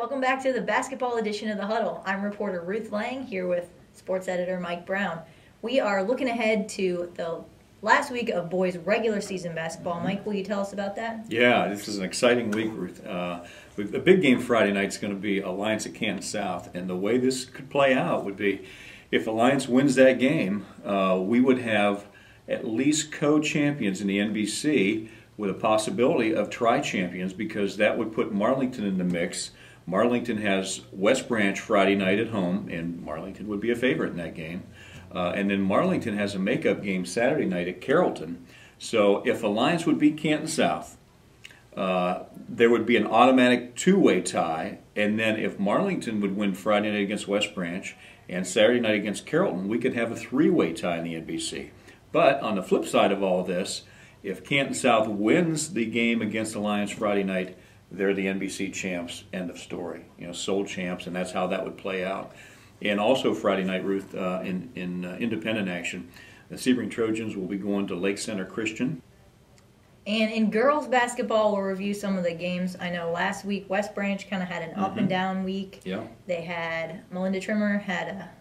welcome back to the basketball edition of the Huddle. I'm reporter Ruth Lang here with sports editor Mike Brown. We are looking ahead to the last week of boys regular season basketball. Mike, will you tell us about that? Yeah, this is an exciting week, Ruth. The big game Friday night is going to be Alliance at Canton South, and the way this could play out would be if Alliance wins that game, we would have at least co-champions in the NBC with a possibility of tri-champions, because that would put Marlington in the mix. Marlington has West Branch Friday night at home, and Marlington would be a favorite in that game. And then Marlington has a makeup game Saturday night at Carrollton. So if Alliance would beat Canton South, there would be an automatic two-way tie. And then if Marlington would win Friday night against West Branch and Saturday night against Carrollton, we could have a three-way tie in the NBC. But on the flip side of all this, if Canton South wins the game against Alliance Friday night, they're the NBC champs, end of story. You know, sole champs, and that's how that would play out. And also Friday night, Ruth, in independent action, the Sebring Trojans will be going to Lake Center Christian. And in girls basketball, we'll review some of the games. I know last week West Branch kind of had an up and down week. Yeah. They had Melinda Trimmer had a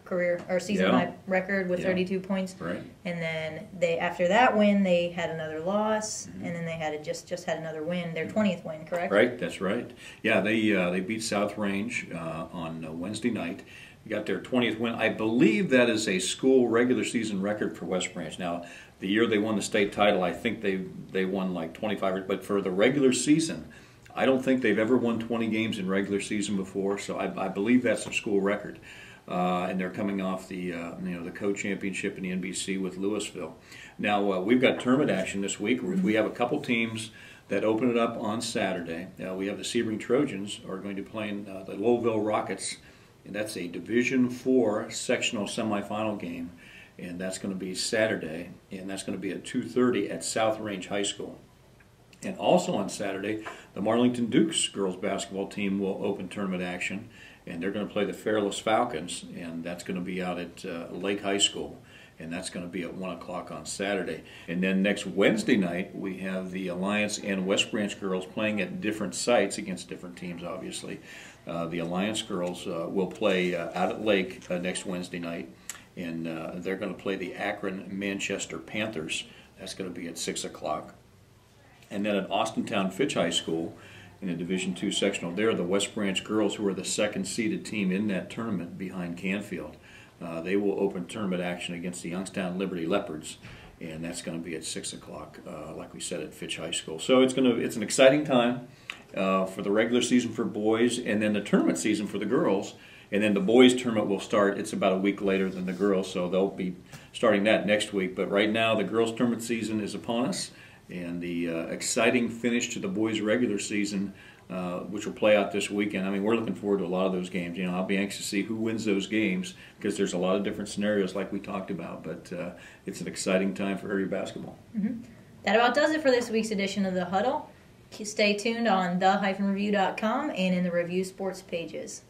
career or season high record with 32 points. Right. And then after that win, they had another loss, and then they had just had another win, their 20th win, correct? Right, that's right. Yeah, they beat South Range on Wednesday night. They got their 20th win. I believe that is a school regular season record for West Branch. Now, the year they won the state title, I think they won like 25, but for the regular season, I don't think they've ever won 20 games in regular season before, so I believe that's a school record. And they're coming off the the co-championship in the NBC with Louisville. Now we've got tournament action this week. We have a couple teams that open it up on Saturday. We have the Sebring Trojans are going to play the Lowellville Rockets, and that's a Division IV sectional semifinal game, and that's going to be Saturday, and that's going to be at 2:30 at South Range High School. And also on Saturday, the Marlington Dukes girls basketball team will open tournament action, and they're going to play the Fairless Falcons, and that's going to be out at Lake High School, and that's going to be at 1 o'clock on Saturday. And then next Wednesday night, we have the Alliance and West Branch girls playing at different sites against different teams, obviously. The Alliance girls will play out at Lake next Wednesday night, and they're going to play the Akron Manchester Panthers. That's going to be at 6 o'clock. And then at Austintown Fitch High School, in a Division II sectional, they're the West Branch girls, who are the second-seeded team in that tournament behind Canfield. They will open tournament action against the Youngstown Liberty Leopards, and that's going to be at 6 o'clock, like we said, at Fitch High School. So it's an exciting time for the regular season for boys, and then the tournament season for the girls. And then the boys' tournament will start. It's about a week later than the girls, so they'll be starting that next week. But right now, the girls' tournament season is upon us. And the exciting finish to the boys' regular season, which will play out this weekend. I mean, we're looking forward to a lot of those games. You know, I'll be anxious to see who wins those games, because there's a lot of different scenarios like we talked about. But it's an exciting time for area basketball. That about does it for this week's edition of The Huddle. Stay tuned on the-review.com and in the Review Sports pages.